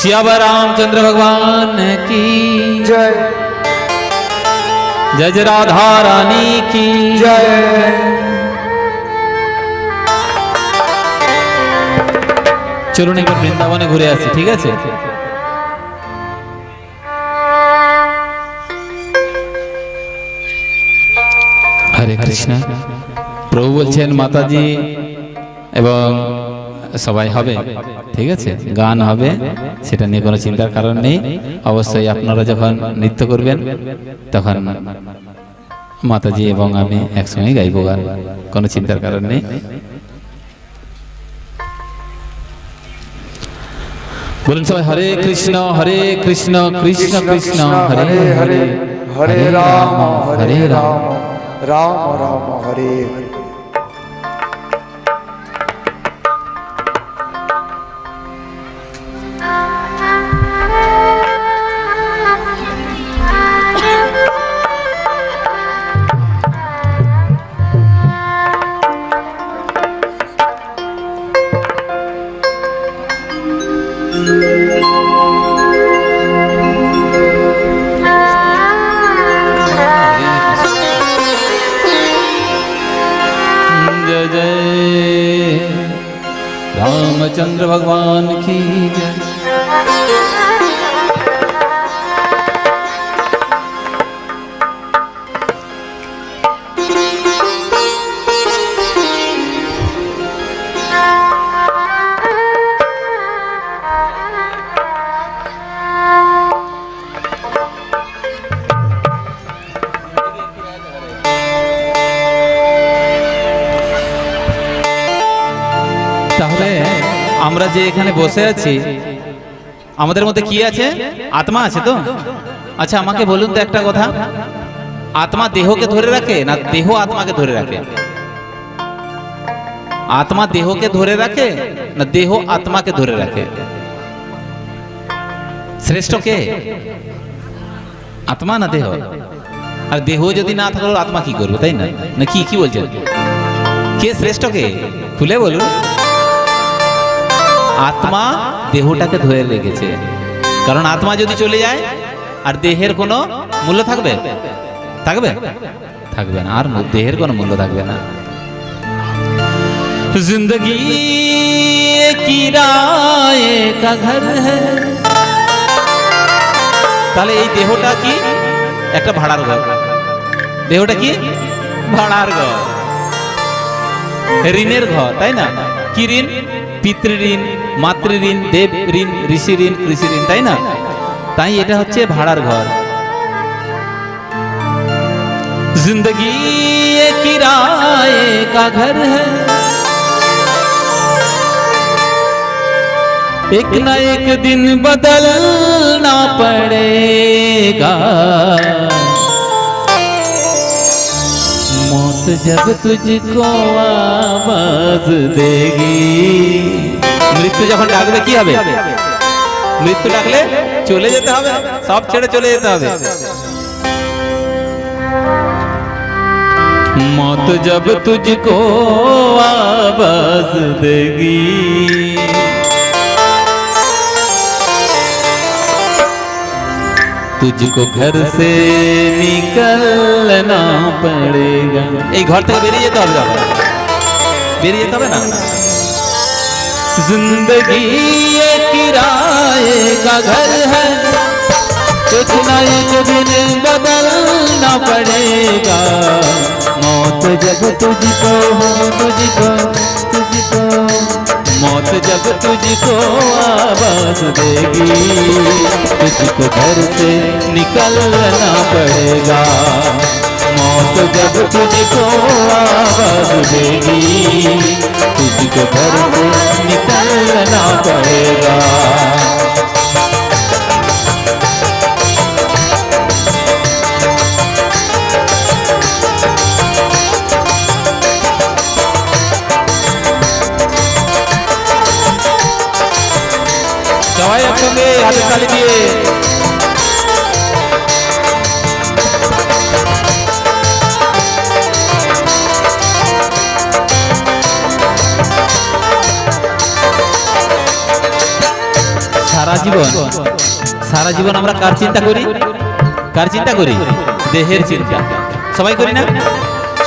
सियावर रामचंद्र भगवान की जय। जय जय राधा रानी की जय। চলুন একবার বৃন্দাবনে ঘুরে আসি, ঠিক আছে? হরে কৃষ্ণ। প্রভু বলছেন মাতাজি এবং সবাই হবে, ঠিক আছে, গান হবে, সেটা নিয়ে কোনো চিন্তার কারণ নেই। অবশ্যই আপনারা যখন নৃত্য করবেন তখন মাতাজি এবং আমি একসঙ্গে গাইব গান, কোনো চিন্তার কারণ নেই। বলুন সবাই হরে কৃষ্ণ কৃষ্ণ কৃষ্ণ হরে হরে, হরে রাম হরে রাম রাম রাম হরে হরে। जय जय रामचंद्र भगवान की जय। তাহলে আমরা যে এখানে বসে আছি, আমাদের মধ্যে কি আছে? আত্মা আছে তো? আচ্ছা আমাকে বলুন তো একটা কথা, আত্মা দেহকে ধরে রাখে না দেহ আত্মাকে ধরে রাখে? আত্মা দেহকে ধরে রাখে না দেহ আত্মাকে ধরে রাখে? শ্রেষ্ঠ কে, আত্মা না দেহ? আর দেহ যদি না থাকলে আত্মা কি করবে, তাই না? না কি কি বলছেন? কে শ্রেষ্ঠ, কে খুলে বলুন। আত্মা দেহটাকে ধরে রেখেছে, কারণ আত্মা যদি চলে যায় আর দেহের কোনো মূল্য থাকবে? থাকবে? থাকবে না, আর দেহের কোনো মূল্য থাকবে না। জিন্দগি কিরায়ে কা ঘর হ্যায়, তাহলে এই দেহটা কি? একটা ভাড়ার ঘর। দেহটা কি? ভাড়ার ঘর, ঋণের ঘর, তাই না? কি ঋণ? পিতৃঋণ, মাতৃঋণ, দেব ঋণ, ঋষি ঋণ, কৃষি ঋণ, তাই না? তাই এটা হচ্ছে ভাড়ার ঘর। জিন্দগি কিরায়ে কা ঘর হ্যায়, एक ना एक दिन बदलना पड़ेगा, मौत जब तुझको आवाज देगी। মৃত্যু যখন ডাকবে কি হবে? মৃত্যু ডাকলে চলে যেতে হবে, সব ছেড়ে চলে যেতে হবে। मौत जब तुझको आवाज देगी, तुझको घर से निकलना पड़ेगा। এই ঘর থেকে বেরিয়ে যেতে হবে, বেরিয়ে যেতে হবে না? जिंदगी ये किराए का घर है, कुछ ना एक दिन बदलना पड़ेगा, मौत जब तुझको तुझको तुझको मौत जब तुझको आवाज देगी, तुझको घर से निकलना पड़ेगा, मौत जब तुझको आवाज देगी, तुझको घर से निकलना पड़ेगा। সবাই একসঙ্গে হাতে তালি দিয়ে সারা জীবন আমরা কার চিন্তা করি? কার চিন্তা করি? দেহের চিন্তা। সবাই করি না?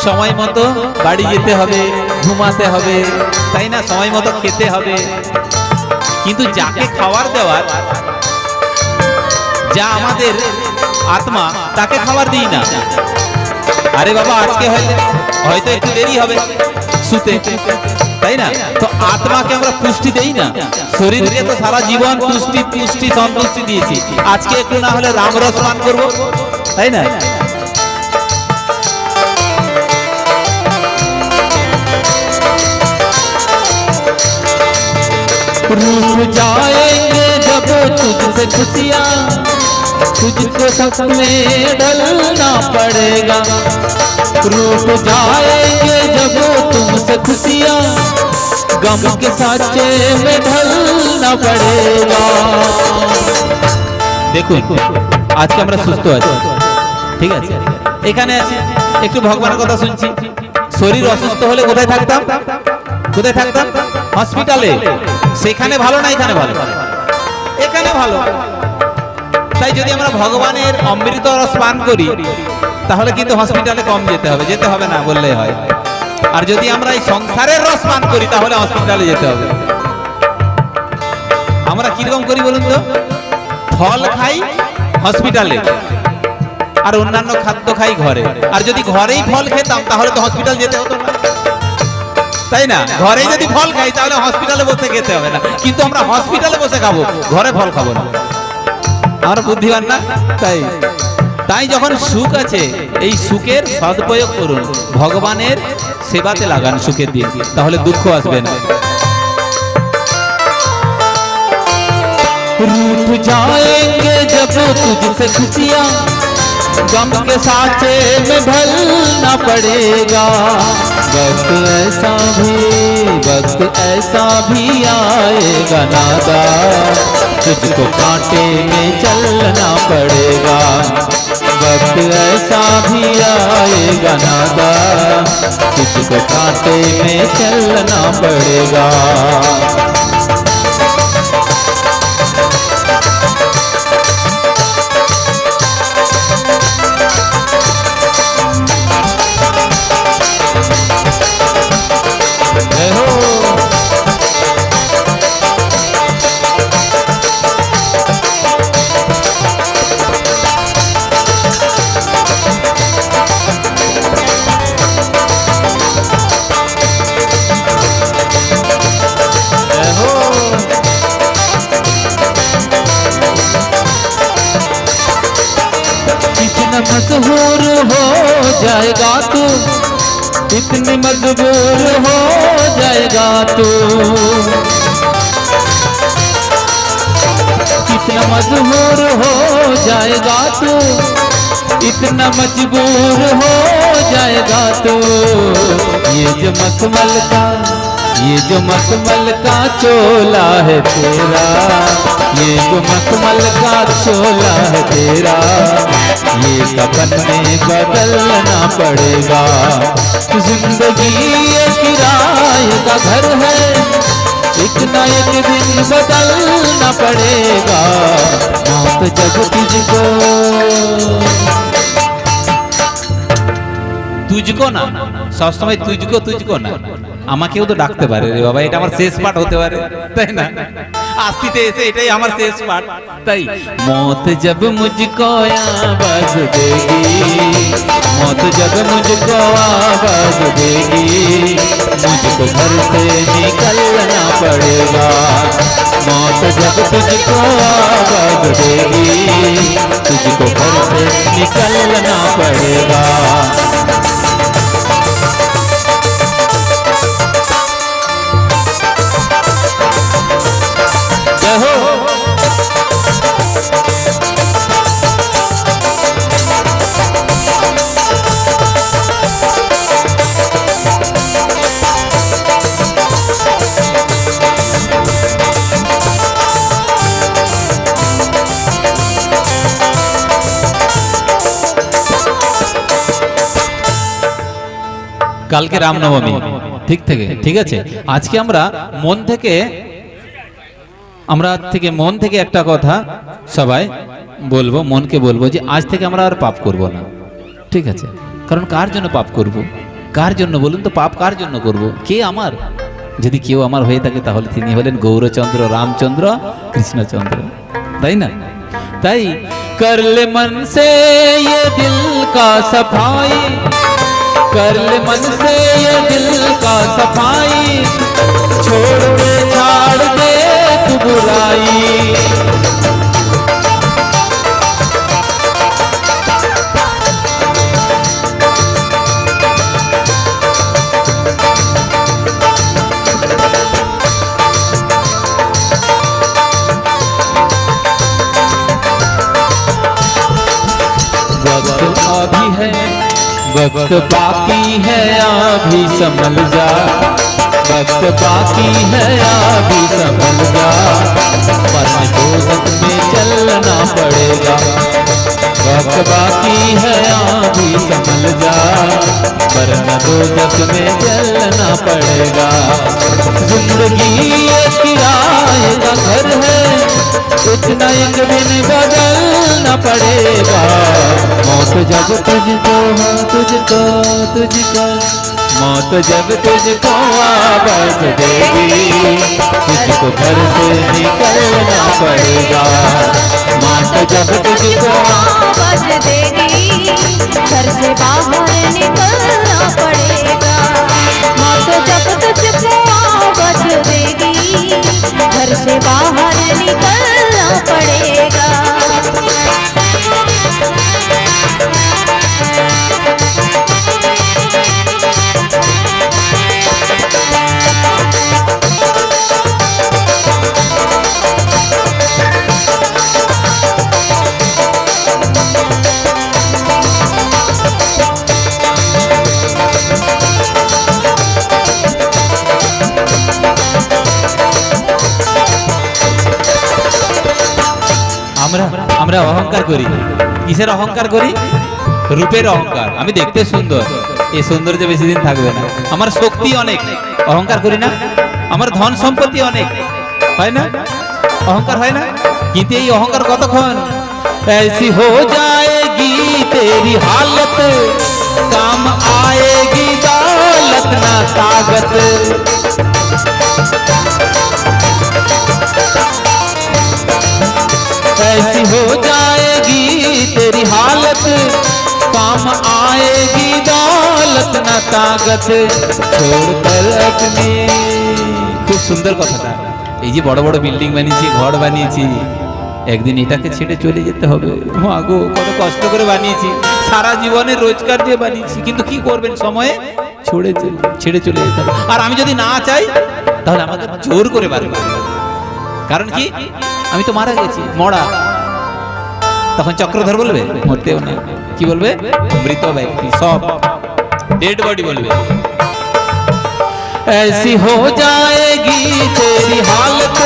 সময় মতো বাড়ি যেতে হবে, ঘুমাতে হবে, তাই না? সময় মতো খেতে হবে। কিন্তু যাকে খাবার দেওয়ার, যা আমাদের আত্মা, তাকে খাবার দিই না। আরে বাবা, আজকে হয়তো একটু দেরি হবে শুতে, তাই না? তো আত্মাকে আমরা পুষ্টি দেই না। শরীরকে তো সারা জীবন পুষ্টি সন্তুষ্টি দিয়েছি, আজকে একটু না হলে রামরস পান করবো, তাই না? रूठ जाएंगे जब तुझसे खुशियाँ, तुझको सच में ढलना पड़ेगा। रूठ जाएंगे जब तुमसे खुशियाँ, गम के साँचे में ढलना पड़ेगा। দেখুন, আজকে আমরা সুস্থ আছি, ঠিক আছে, এখানে আছি, একটু ভগবানের কথা শুনছি। শরীর অসুস্থ হলে কোথায় থাকতাম? কোথায় থাকতাম? হসপিটালে। সেখানে ভালো না এখানে ভালো? এখানে ভালো। তাই যদি আমরা ভগবানের অমৃত রস পান করি, তাহলে কিন্তু হসপিটালে কম যেতে হবে, যেতে হবে না বললেই হয়। আর যদি আমরা এই সংসারের রস পান করি, তাহলে হসপিটালে যেতে হবে। আমরা কিরকম করি বলুন তো? ফল খাই হসপিটালে, আর অন্যান্য খাদ্য খাই ঘরে। আর যদি ঘরেই ফল খেতাম, তাহলে তো হসপিটাল যেতে হতো না, তাই না? ঘরে যদি ফল খাই, তাহলে হসপিটালে বসে খেতে হবে না। কিন্তু আমরা হসপিটালে বসে খাবো, ঘরে ফল খাবো না। আমরা বুদ্ধিমান না? তাই যখন সুখ আছে, এই সুখের সদুপয়োগ করুন, ভগবানের সেবাতে লাগান সুখের দিন, তাহলে দুঃখ আসবে না। रूठ जाएंगे जब तुझसे खुशियाँ, गम के साँचे में ढलना पड़ेगा। वक्त ऐसा भी आएगा नादा, तुझको कांटे में चलना पड़ेगा। वक्त ऐसा भी आएगा नादा, तुझको कांटे में चलना पड़ेगा। मशहूर हो जाएगा तू, इतनी मजबूर हो जाएगा तू, कितना मजबूर हो जाएगा तू, इतना मजबूर हो जाएगा तू। ये जो मखमल का चोला है तेरा, ये जो मखमल का चोला है तेरा, ये कफन में बदलना पड़ेगा। जिंदगी एक किराए का घर है, एक न एक दिन बदलना पड़ेगा। मौत जब তুজকো না, সবসময় তুজকো না, আমাকেও তো ডাকতে পারে রে বাবা, এটা আমার শেষ পাঠ হতে পারে, তাই না? আস্তিতে এসে এটাই আমার শেষ পাঠ। তাই मौत जब मुझको आवाज देगी, मौत जब मुझको आवाज देगी, मुझको घर से निकलना पड़ेगा। मौत जब तुझको आवाज देगी, तुझको घर से निकलना पड़ेगा। কালকে রামনবমী, ঠিক আছে। আজকে আমরা মন থেকে আমরা আজ থেকে মন থেকে একটা কথা সবাই বলবো, মনকে বলবো যে আজ থেকে আমরা আর পাপ করব না, ঠিক আছে? কারণ কার জন্য পাপ করব? কার জন্য বলুন তো? পাপ কার জন্য করব? কে আমার? যদি কেউ আমার হয়ে থাকে তাহলে তিনি হলেন গৌরচন্দ্র, রামচন্দ্র, কৃষ্ণচন্দ্র, তাই না? তাই कर ले मन से ये दिल का सफाई, कर ले मन से ये दिल का सफाई, छोड़ दे छाड़ दे तू बुराई। वक्त अभी है, वक्त बाकी है, अभी संभल जा, वक्त बाकी है, अभी संभल जा, वरना दोज़ख में चलना पड़ेगा। वक्त बाकी है, अभी संभल जा, वरना दोज़ख में चलना पड़ेगा। जिंदगी ये किराए का घर है, इतना एक दिन बदलना पड़ेगा। मौत जब तुझको हो, तुझको तुझको, मौत जब तुझको आवाज देगी, तुझको घर से निकलना पड़ेगा। मौत जब तुझको आवाज देगी, घर से बाहर निकलना पड़ेगा। मौत जब तुझको आवाज देगी, घर से बाहर निकलना पड़ेगा। আমরা অহংকার করি। কিসের অহংকার করি? রূপের অহংকার। আমি দেখতে সুন্দর, এই সৌন্দর্য বেশি দিন থাকবে না। আমার শক্তি অনেক, অহংকার করি না? আমার ধন সম্পত্তি অনেক, হয় না? অহংকার হয় না? কিন্তু এই অহংকার কতক্ষণ? ऐसी हो जाएगी तेरी हालत, काम आएगी दौलत ना ताकत। ऐसी हो जाएगी तेरी हालत, काम आएगी दौलत ना ताकत, छोड़कर अपनी। খুব সুন্দর কথাটা। এই যে বড় বড় বিল্ডিং বানিয়েছি, ঘর বানিয়েছি, একদিন এটাকে ছেড়ে চলে যেতে হবে। মাগো, কত কষ্ট করে বানিয়েছি, সারা জীবনের রোজগার দিয়ে বানিয়েছি, কিন্তু কি করবেন, সময়ে ছেড়ে চলে যেতে হবে। আর আমি যদি না চাই তাহলে আমাকে জোর করে বার করবে। কারণ কি? আমি তো মারা গেছি, মরা। তখন চক্রধর বলবে মরতেও না, কি বলবে? মৃত ব্যক্তি, সব ডেড বডি বলবে। ऐसी हो जाएगी तेरी हालत,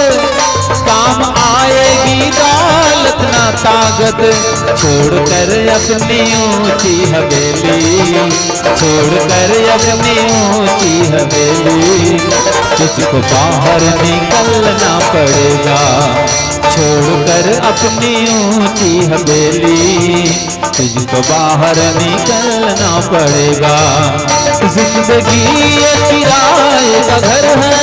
काम आएगी दौलत ना ताकत, छोड़कर अपनी ऊंची हवेली, छोड़कर अपनी ऊंची हवेली, तुझको बाहर निकलना पड़ेगा। छोड़कर अपनी ऊंची हवेली, तुझको बाहर निकलना पड़ेगा। जिंदगी ये किराए का घर है,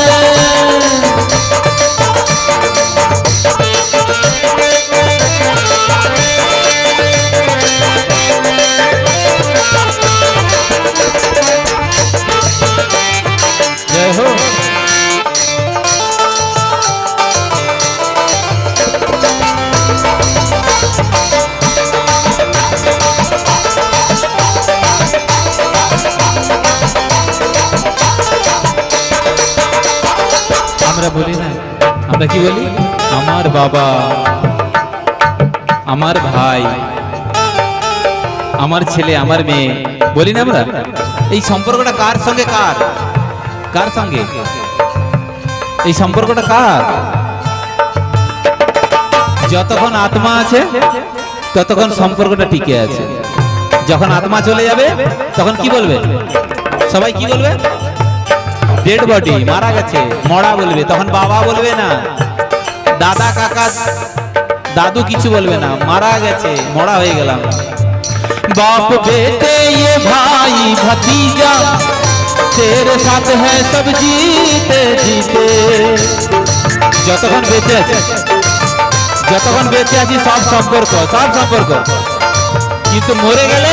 जय हो। আমরা বলি না, আমরা কি বলি? আমার বাবা, আমার ভাই, আমার ছেলে, আমার মেয়ে, বলি না আমরা? এই সম্পর্কটা কার সঙ্গে? কার সঙ্গে এই সম্পর্কটা? কার? যতক্ষণ আত্মা আছে ততক্ষণ সম্পর্কটা টিকে আছে। যখন আত্মা চলে যাবে তখন কি বলবে সবাই? কি বলবে? ডেড বডি, মারা গেছে, মরা বলবে। তখন বাবা বলবে না, দাদা কাকা দাদু কিছু বলবে না, মারা গেছে, মরা হয়ে গেলাম। बाप बेटे ये भाई भतीजा तेरे साथ है सब जीते जीते। যতক্ষণ বেঁচে আছি, যতক্ষণ বেঁচে আছি সব সম্পর্ক, সব সম্পর্ক, কিন্তু মরে গেলে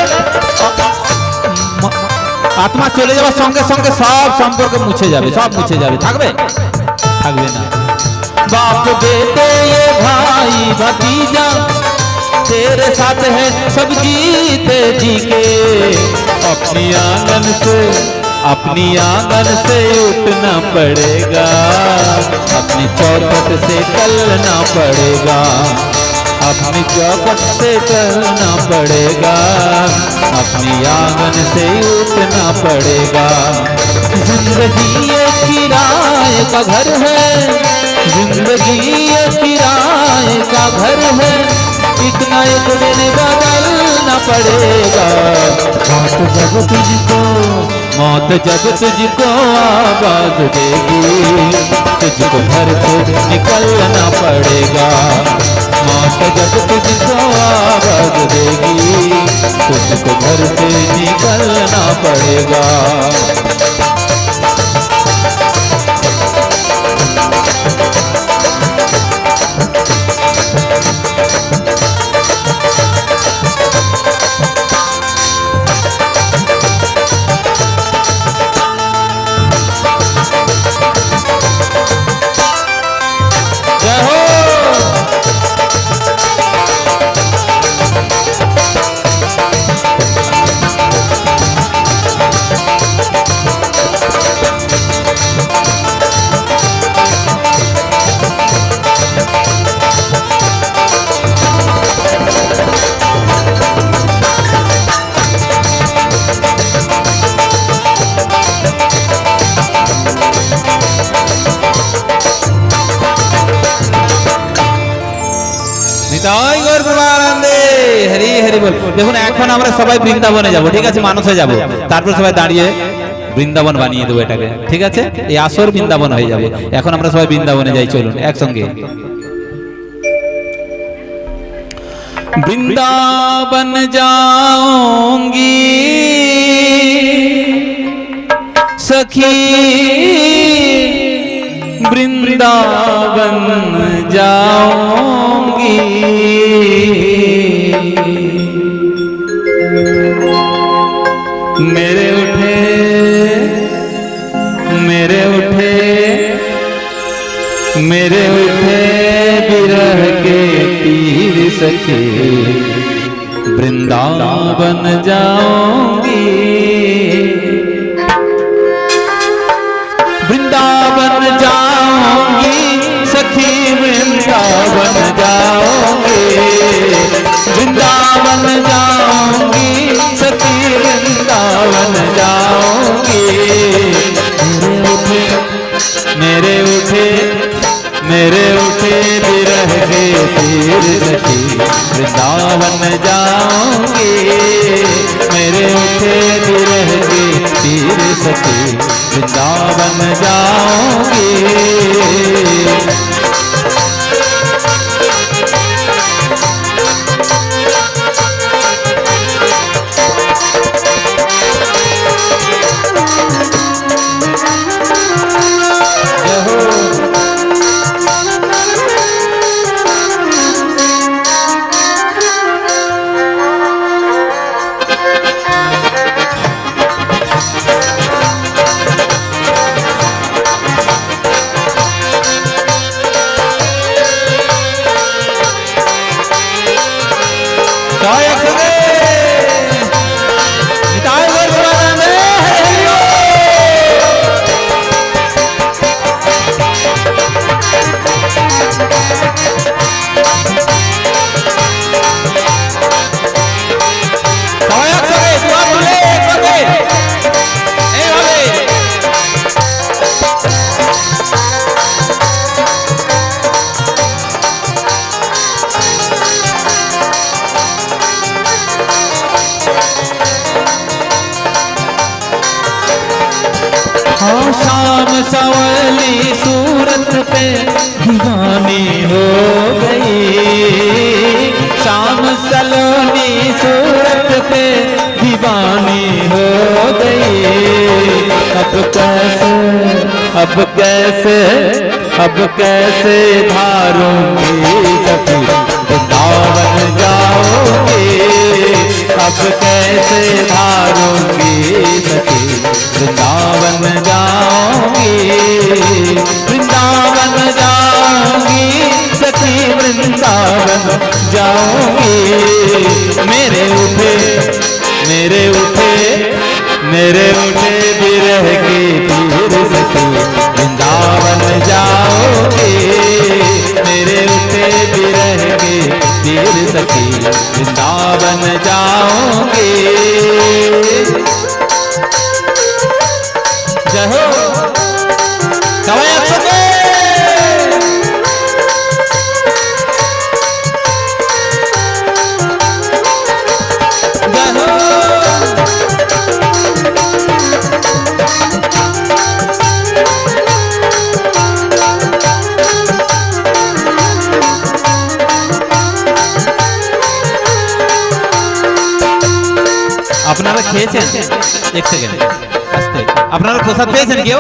আত্মা চলে যাওয়ার সঙ্গে সঙ্গে সব সম্পর্ক মুছে যাবে, সব মুছে যাবে, থাকবে থাকবে না। बाप बेटे ये भाई भतीजा तेरे साथ है सब जीते जी के। अपनी आंगन से उठना पड़ेगा, अपनी चौखट से चलना पड़ेगा, अपनी चौखट से चलना पड़ेगा, अपनी आंगन से उठना पड़ेगा। जिंदगी ये किराए का घर है, जिंदगी ये किराए का घर है, एक ना एक दिन बदलना पड़ेगा। मौत जब तुझको आवाज देगी, तुझको घर से निकलना पड़ेगा। मौत जब तुझको आवाज देगी, तुझको घर से निकलना पड़ेगा। নিতাই গৌর প্রেমানন্দে, হরি হরি বল। দেখুন এখন আমরা সবাই বৃন্দাবনে যাব, ঠিক আছে, মানসে যাব, তারপর সবাই দাঁড়িয়ে বৃন্দাবন বানিয়ে দেবো এটাকে, ঠিক আছে, এই আসর বৃন্দাবন হয়ে যাবে। এখন আমরা সবাই বৃন্দাবনে যাই, চলুন একসঙ্গে। वृंदावन जाऊंगी सखी, वृंदावन जाऊंगी, मेरे उठे मेरे उठे मेरे उठे विरह के तीर सखे, वृंदावन जाऊंगी, वृंदावन जाऊंगी सखी, वृंदावन जाऊंगी, वृंदावन जाऊंगी सखी, वृंदावन जाऊंगी। मेरे उठे मेरे उठे विरह के तीर सखी, वृंदावन जाऊंगी, मेरे उठे विरह के तीर सखी, वृंदावन जाऊंगी। हाँ शाम सवली सूरत सूरत पे दीवानी हो गई, शाम सलोनी सूरत पे दीवानी हो गई। अब कैसे धारूंगी सखी वृंदावन जाओगे, अब कैसे धारूंगी सखी वृंदावन जाओगी, वृंदावन जाओगी सखी वृंदावन जाओगी। मेरे उठे बिरह की पीर सखी वृंदावन जाओगे, मेरे उठे बिरह की पीर सखी वृंदावन जाओगे। जय हो सवाई अक्षर আপনারা খেয়েছেন? এক সেকেন্ড আস্তে, আপনারা প্রসাদ পেয়েছেন? কেউ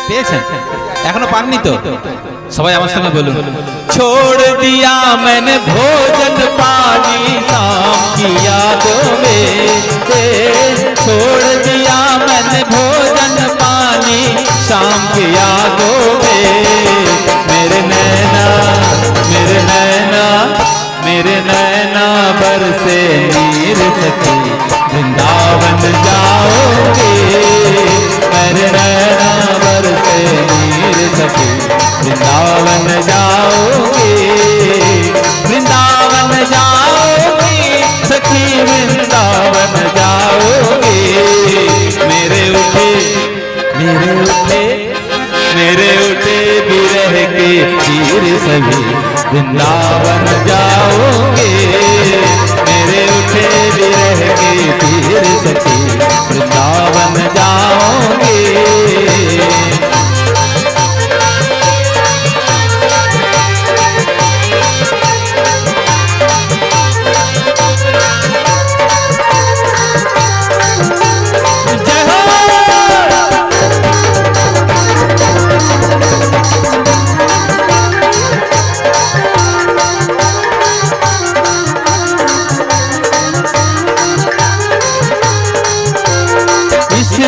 পেয়েছেন? এখনো পাননি তো? সবাই আমার সঙ্গে বলুন, छोड़ दिया मैंने भोजन पानी शाम की यादों में, छोड़ दिया मैंने भोजन पानी शाम की यादों में। मेरे नैना बरसे नीर सखी वृंदावन जाओगे, मेरे नैना बरसे नीर सखी वृंदावन जाओगे, वृंदावन जाओगे सखी वृंदावन जाओगे। मेरे उठे बिरह के तीर सभी वृंदावन जाओगे, मेरे उठे बिरह के तीर सखी वृंदावन जाओगे।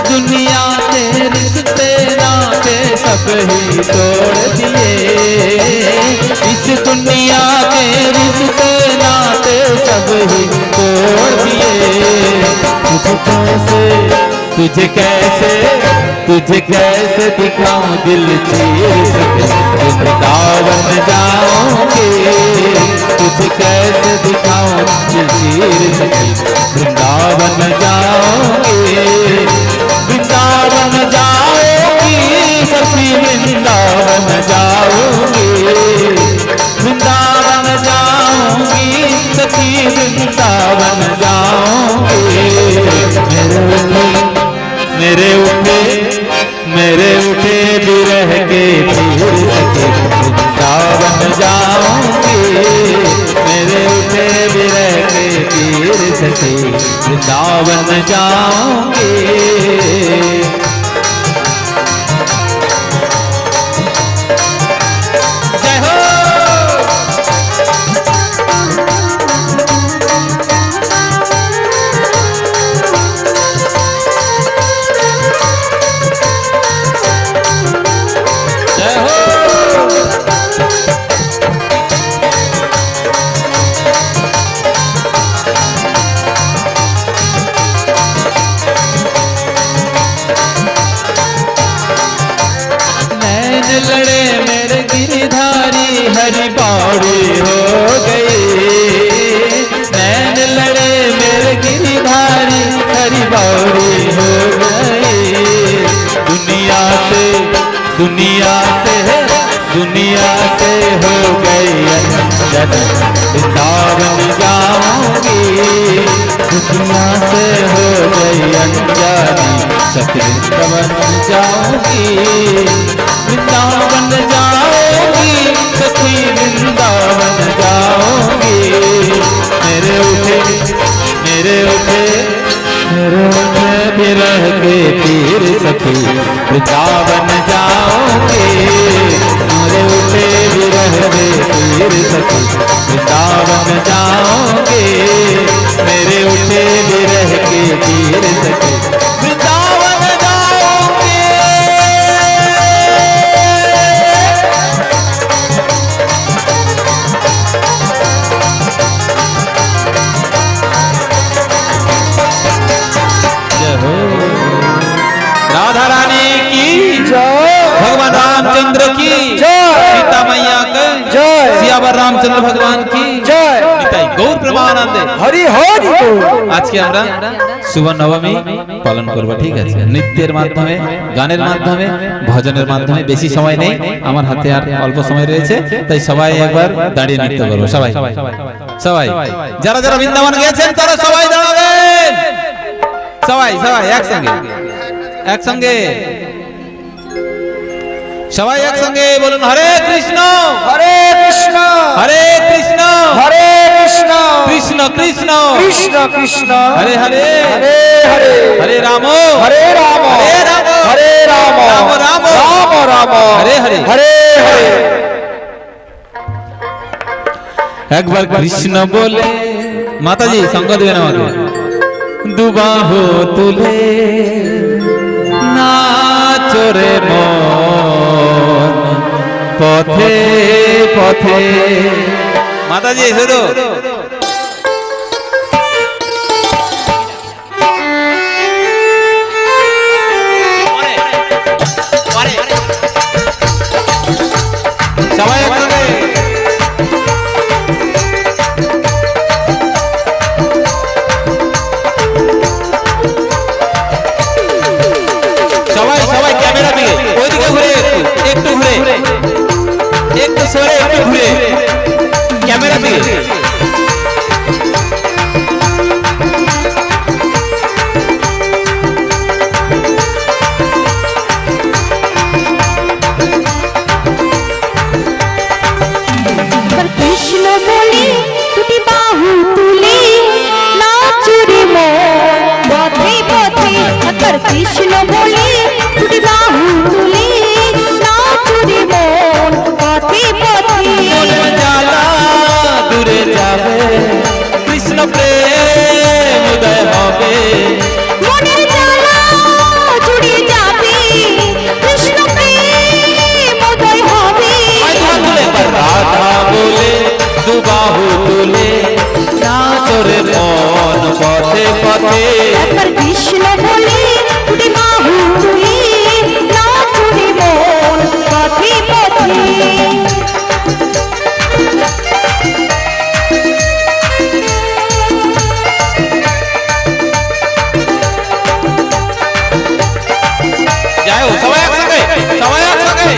दुनिया के रिश्ते नाते सब ही तोड़ दिए, इस दुनिया के रिश्ते नाते सब ही तोड़ दिए। तुझे कैसे दिखाऊं दिल चीर सके वृंदावन जाओगे, तुझे कैसे दिखाऊं दिल चीर सके वृंदावन जाओगे, वृंदावन जाओगी सखी वृंदावन जाओगी, वृंदावन जाओगी सखी वृंदावन जाओगी। मेरे उठे बिरह के तीर सखी वृंदावन जाओगी, मेरे उठे बिरह के तीर सखी वृंदावन जाओगी। लड़े मेरे गिरधारी हरि बावड़ी हो गई, नैन लड़े मेरे गिरधारी हरि बावड़ी हो गई। दुनिया से हो गई अंजन वृंदावन जाऊंगी, दुनिया से हो गई अंजनी सखी वृंदावन जाऊंगी, वृंदावन जाऊंगी सखी वृंदावन जाओगे मेरे उठे विरह रे तीर सखी वृंदावन जाओगे मेरे उठे विरह के तीर सखी वृंदावन जाओगे। जय हो राधा रानी की जय भगवान रामचंद्र की जय सीता मैया की जय सियावर रामचंद्र भगवान की जय নিতাই গৌর প্রেমানন্দে। হরি হরি বল। আজকে আমরা শুভ নবমী পালন করব, ঠিক আছে? নৃত্যের মাধ্যমে, গানের মাধ্যমে, ভজনের মাধ্যমে। বেশি সময় নেই আমার হাতে, আর অল্প সময় রয়েছে, তাই সবাই একবার দাঁড়িয়ে নৃত্য করবো। সবাই সবাই যারা যারা বৃন্দাবন গিয়েছেন তারা সবাই দাঁড়াবেন। সবাই সবাই একসঙ্গে একসঙ্গে সবাই একসঙ্গে বলুন হরে কৃষ্ণ হরে কৃষ্ণ হরে কৃষ্ণ হরে কৃষ্ণ কৃষ্ণ কৃষ্ণ কৃষ্ণ কৃষ্ণ হরে হরে হরে হরে হরে রাম হরে রাম হরে রাম হরে রাম রাম রাম রাম রাম হরে হরে হরে হরে। একবার কৃষ্ণ বলে মাতাজি সঙ্গ দেবেন আমাকে। দুবাহু তুলে নাচো রে মন পথে পথে। মাতাজি শুধু সবাই একসঙ্গে সবাই সবাই ক্যামেরা দিকে ওইদিকে ঘুরে একটু ঘুরে একটু সরে একটু ঘুরে ক্যামেরা দিকে। কৃষ্ণ বলে দুটি বাহু তুলে নাচো রে মন পথে পথে। একবার কৃষ্ণ বলে দুটি বাহু তুলে নাচো রে মন পথে পথে। মনের জ্বালা দূরে যাবে কৃষ্ণ প্রেম উদয় হবে। মনের জ্বালা জুড়ে যাবে কৃষ্ণ প্রেম উদয় হবে। রাধা বলে দুবাহু তুলে নাচো রে মন পথে পথে। একবার কৃষ্ণ বলে দুটি বাহু তুলে নাচো রে মন পথে পথে। যাই হোক সবাই একসঙ্গে সবাই একসঙ্গে।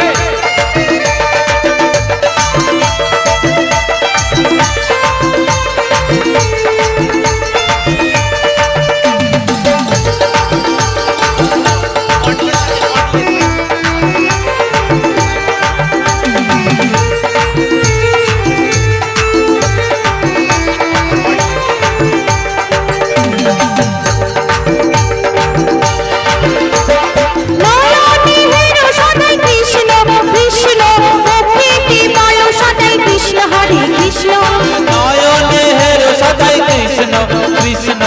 নয়নে হেরো সদাই কৃষ্ণ কৃষ্ণ মুখেতে বলো সদাই কৃষ্ণ হরে কৃষ্ণ। নয়নে হের সদাই কৃষ্ণ কৃষ্ণ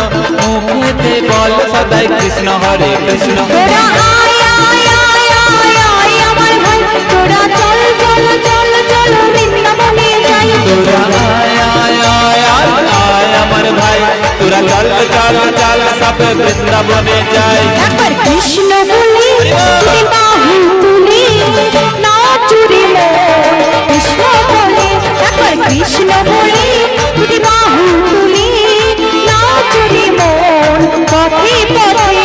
মুখেতে বল সদাই কৃষ্ণ হরে কৃষ্ণ। তোরা আয় আয় আয় আয় আয় আমার ভাই তোরা চল চল চল চল বৃন্দাবনে যাই। তোরা আয় আয় আয় আয় আয় আমার ভাই তোরা চল চল চল সব বৃন্দাবনে যাই। একবার কৃষ্ণ বলে দুটি বাহু তুলে নাচো রে মন কৃষ্ণ বলে। একবার কৃষ্ণ বলে দুটি বাহু তুলে নাচো রে মন পথে পথে।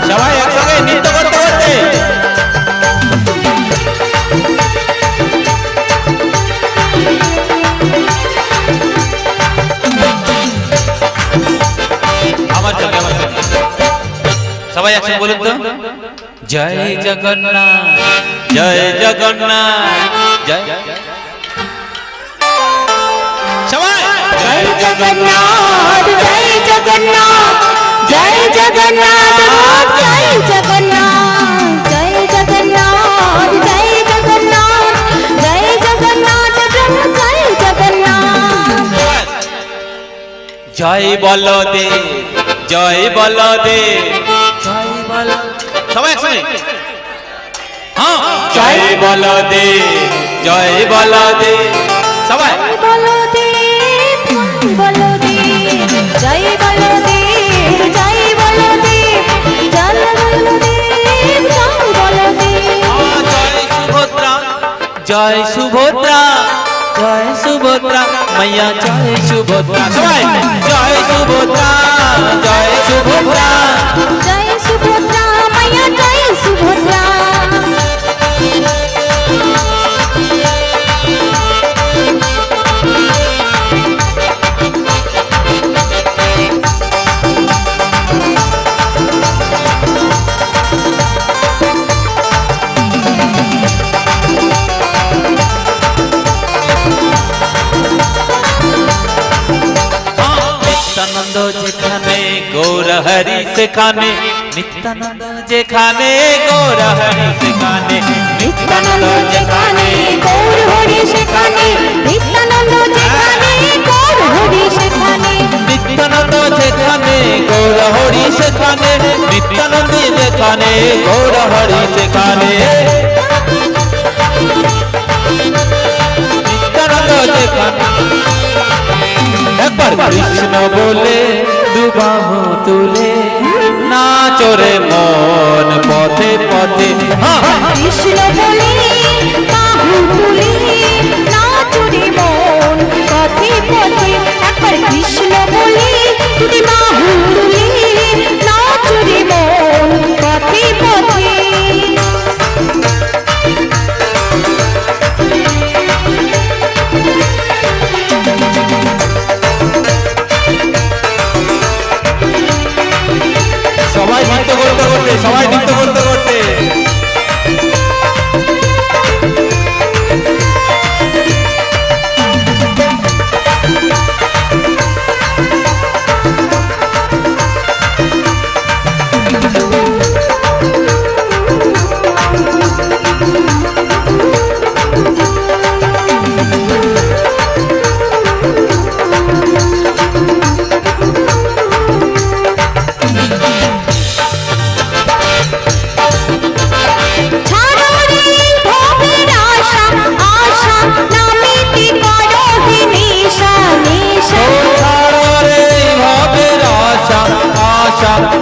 সবাই একসঙ্গে নৃত্য করতে করতে সবাই একসাথে বলুন তো, জয় জগন্নাথ জয় জগন্নাথ জয় সবাই জয় জগন্নাথ জয় জগন্নাথ জয় জগন্নাথ জয় জগন্নাথ জয় জগন্নাথ জয় জগন্নাথ জয় জগন্নাথ প্রভু জয় জগন্নাথ জয় বলদেব জয় বলদেব জয় বল সবাই একসাথে হ্যাঁ জয় বলদেব জয় বলদেব সবাই বলদেব বলদেব জয় বলদেব জয় বলদেব জয় বলদেব জয় বলদেব জয় সুভদ্রা জয় সুভদ্রা জয় সুভদ্রা মাইয়া জয় সুভদ্রা সবাই জয় সুভদ্রা জয় সুভদ্রা জয় সুভদ্রা মায়া জয় সুভদ্রা নিত্যানন্দ যেখানে গৌর হরি সেখানে নিত্যানন্দ যেখানে গৌর হরি সেখানে নিত্যানন্দ যেখানে গৌর হরি সেখানে নিত্যানন্দ যেখানে গৌর হরি সেখানে নিত্যানন্দ যেখানে গৌর হরি সেখানে নিত্যানন্দ যেখানে গৌর হরি সেখানে নিত্যানন্দ যেখানে একবার কৃষ্ণ বলে দুবাহু তুলে নাচরে মন পথে পথে কৃষ্ণ বলে বাহু তুলে নাচুরে মন পথে পথে একবার কৃষ্ণ বলে তুই বাহু তুলে নাচুরে মন পথে পথে সবাই নৃত্য করতে করতে সবাই নৃত্য করতে করতে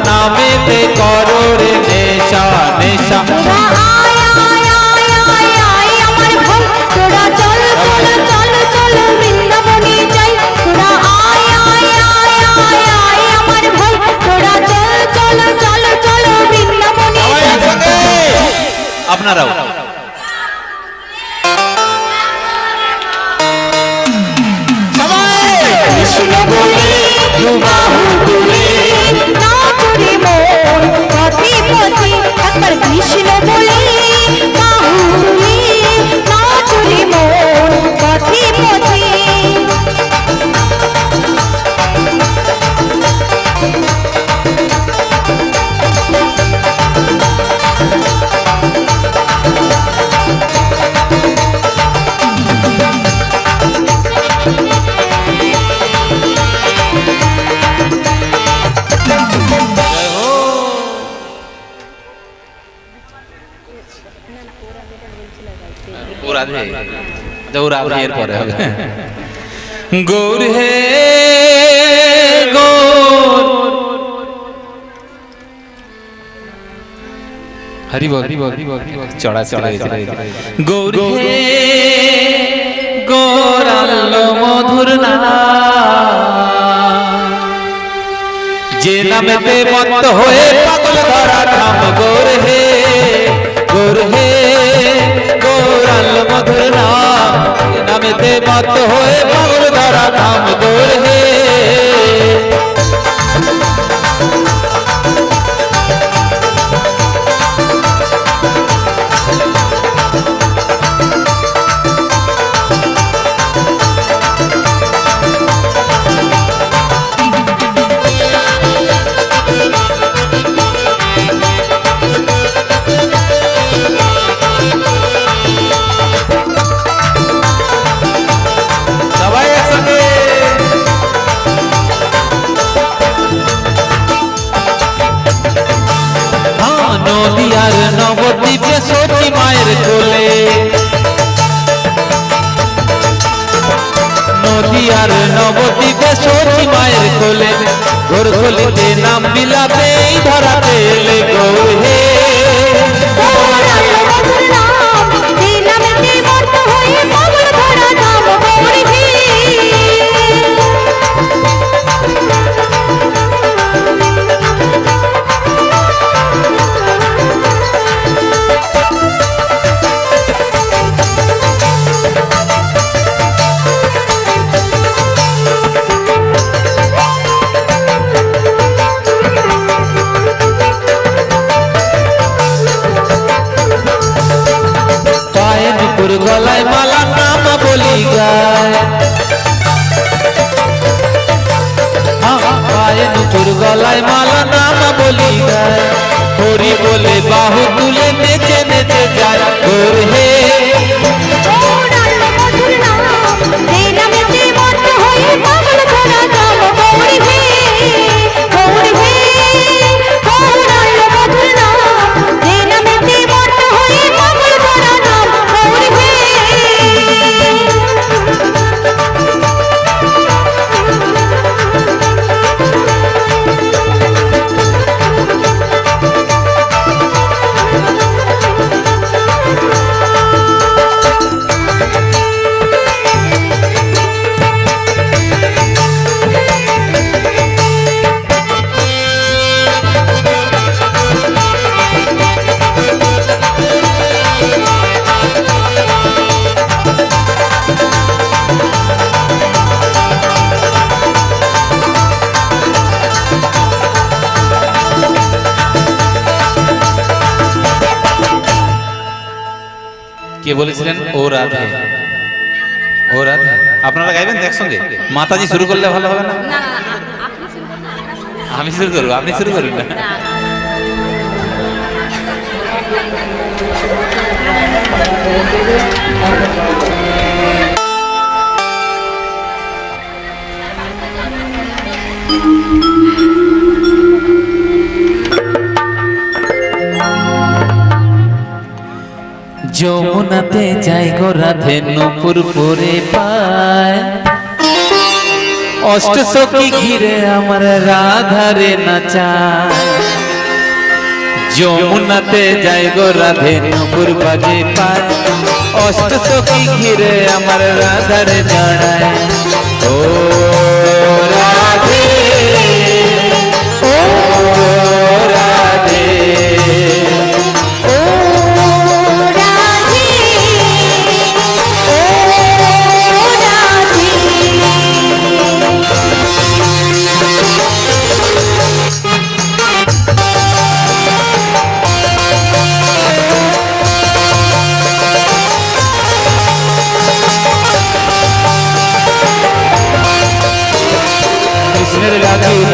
নামেতে করো রে নেশা নেশা আপনারাও কৃষ্ণ বলে বাহু তুলে নাচুরে মন পথে পথে একবার কৃষ্ণ বলে বাহু তুলে নাচুরে মন পথে পথে গৌর হে গৌর হরি বল চড়া চড়া গৌর হে গৌরাল্ল মধুর নাম যে নামেতে মত্ত হয়ে পাগল ধরা ধাম গৌর হে গৌরাল্ল মধুর নাম যে নামেতে মত্ত হয়ে পাগল ধরা ধাম গৌর হে নদিয়ার নবদ্বীপে সতী মায়ের কোলে, নদিয়ার নবদ্বীপে সতী মায়ের কোলে, ঘোরগলিতে নাম বিলাতে এই ধরাতে এলে গৌর হে। গলায় মালা নাম বলি গায়, পায়ে নুপুর গলায় মালা নাম বলি গায়, হরি বলে বাহু তুলে নেচে নেচে যায় গৌর হে। কে বলেছিলেন ও রাধে, ও রাধে? আপনারা গাইবেন একসঙ্গে? মাতাজি শুরু করলে ভালো হবে না? আমি শুরু করবো, আপনি শুরু করুন না। যমুনাতে যাই গো রাধে নূপুর পরে পায়, অষ্ট সখী ঘিরে আমার রাধারে নাচায়। যমুনাতে যাই গো রাধে নূপুর বাজে পায়, অষ্ট সখী ঘিরে আমার রাধারে জড়ায়। ও রাধে, ও রাধে,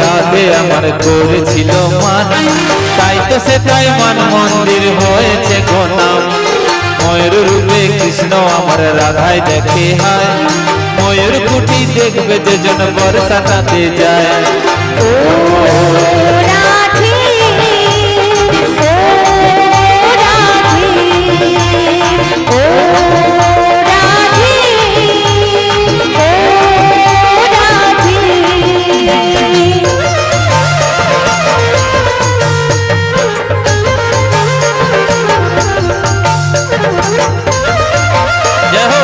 রাধে আমার করেছিল মান, তাই তো সে তাই মান মন্দির হয়েছে গোনাম। ময়ূর রূপে কৃষ্ণ আমার রাধায় দেখে হায়, ময়ূর কুটি দেখবে যে জন বর্ষাটাতে যায়। ও রাধে, ও রাধে, ও রাধে, জয় হো।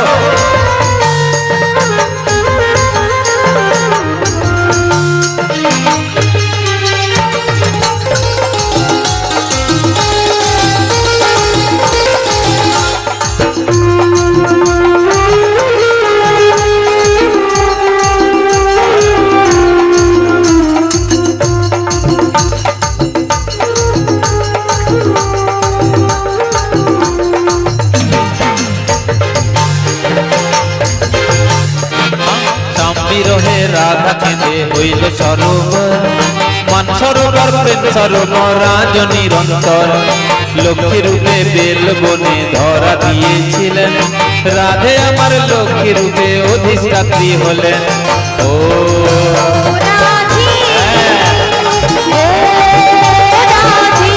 বিরহে রাধা কেঁদে হইল সরোবর, মান সরোবর প্রেম সরোবর রাজ নিরন্তর। লক্ষ্মী রূপে বেল বনে ধরা দিয়েছিলেন, রাধে আমার লক্ষ্মী রূপে অধিষ্ঠাত্রী হলেন। ও রাধে, ও রাধে,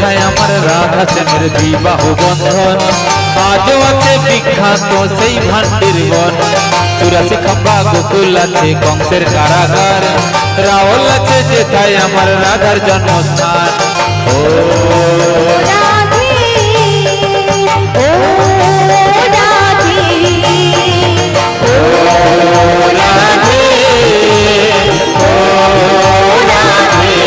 যেথায় আমার রাধা শ্যামের বিবাহ বন্ধন, আজও আছে বিখ্যাত সেই ভান্ডির বন। 84 খাম্বা গোকুল আছে কংসের কারাগার, রাওল আছে যেথায় আমার রাধার জন্মস্থান। ও রাধে ও রাধে রাধে, ও রাধে।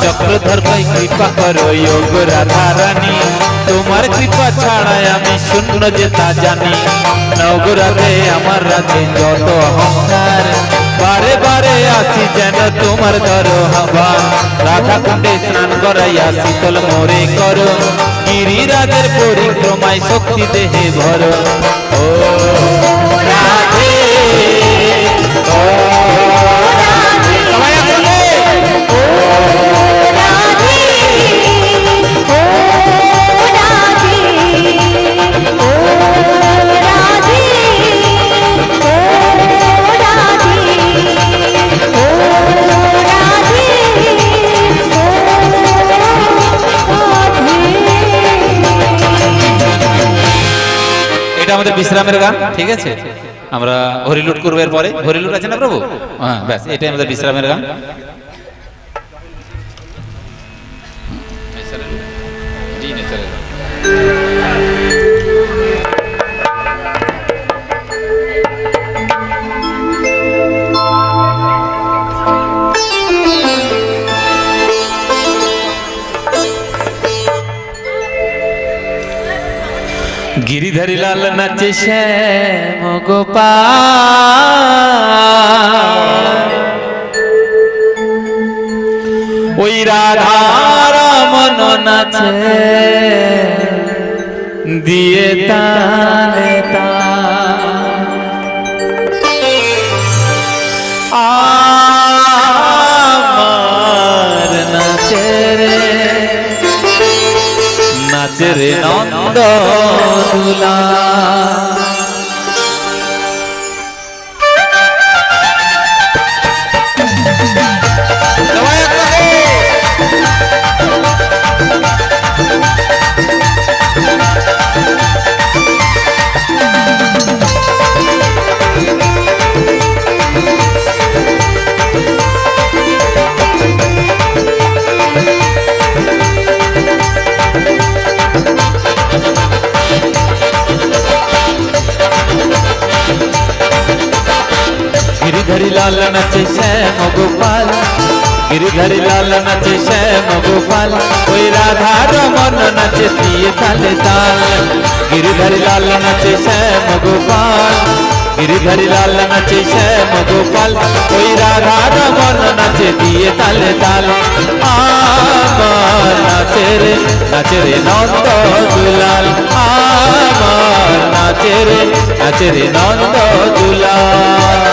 চক্রধর ভাই কৃপা করো যোগ রাধা রানী, তোমার কৃপা ছাড়াই আমি শূন্য যে তা জানি। নগরাধে আমার রাধে যত অহংকার, বারে বারে আসি যেন তোমার দরহাবার। রাধা কুণ্ডে স্নান করাইয়া শীতল মোরে করো, গিরিরাজের পরিক্রমায় শক্তি দেহে ভর। ও রাধে, ও রাধে, সবাই একসাথে। ও রাধে ও রাধে ও রাধে ও রাধে ও রাধে এটা আমাদের বিশ্রামের গান, ঠিক আছে? আমরা হরিলুট করবো এরপরে। হরিলুট আছে না প্রভু? হ্যাঁ, ব্যাস এটাই আমাদের বিশ্রামের গান। गिरिधरी लाल नाचे श्याम गोपाल, ওই রাধা রমন নাচে দিয়ে তালে তাল। আমার নাচে রে, নাচে রে নন্দ দুলা। गिरिधरी लाल नाचे श्याम गोपाल, गिरिधरी लाल नाचे श्याम गोपाल, कोई राधा रमन नाचे दिए ताले ताल। गिरिधरी लाल नाचे श्याम गोपाल, गिरिधरी लाल नाचे श्याम गोपाल, कोई राधा रमन नाचे दिए ताले ताल। আমার নাচে রে নন্দ দুলাল, আমার নাচে রে নন্দ দুলাল।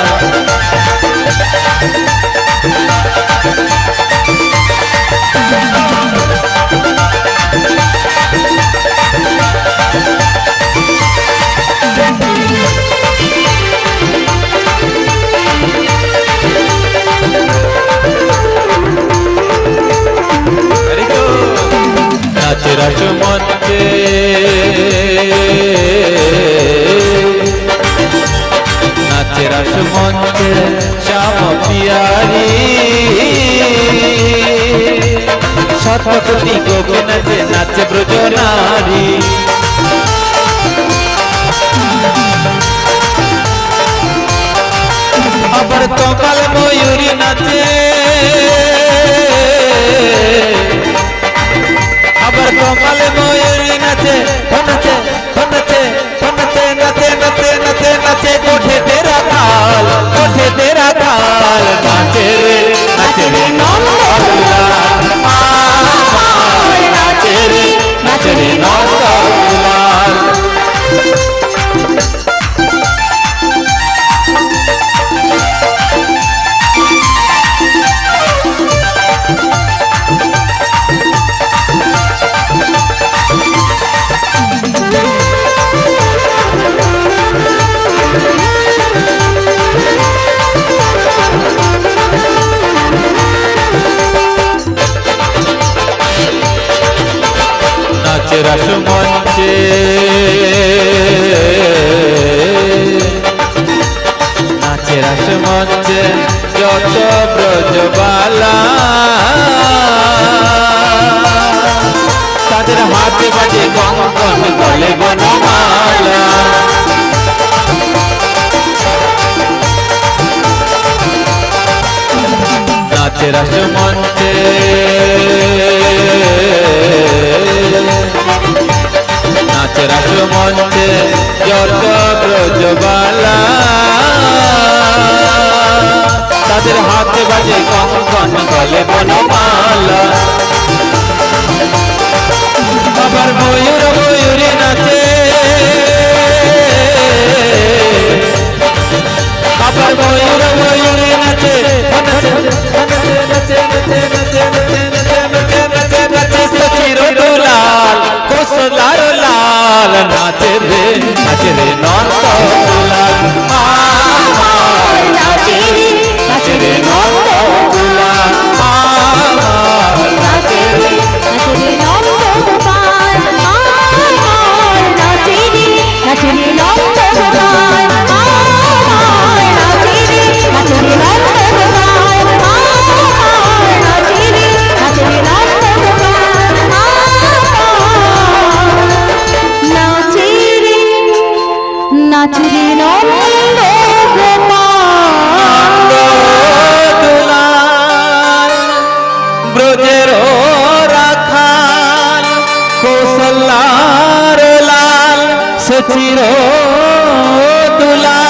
নাচে রসমঞ্চে, নাচে রসমঞ্চে শ্যাম পিয়ারি, শতকোটি গোপে নাচে নাচে ব্রজ নারী। আবার কপাল ময়ূরী নাচে, আবার কপালে ময়ূরী নাচে, নাচে নাচে নাচে নাচে নাচে নাচে নাচে, কোঠে তেরা তাল, কোঠে তেরা তাল। নাচের রাস মঞ্চে যত ব্রজবালা তাদের হাতে বাজে কঙ্কন গলে বনমালা নাচের রাস মঞ্চে নাচের রাস মঞ্চে যত ব্রজবালা তাদের হাতে বাজে কঙ্কন গলে বনমালা আবার ময়ূর ময়ূরে নাচে আবার ময়ূর ময়ূরে নাচে চিরদুলাল কোসলার লাল নাচে রে নন্দলাল নাচে রে নন্দলাল নাচে রে নাচরে নন্দ দুলাল ব্রজের রাখাল কৌশলার লাল সচির দুলাল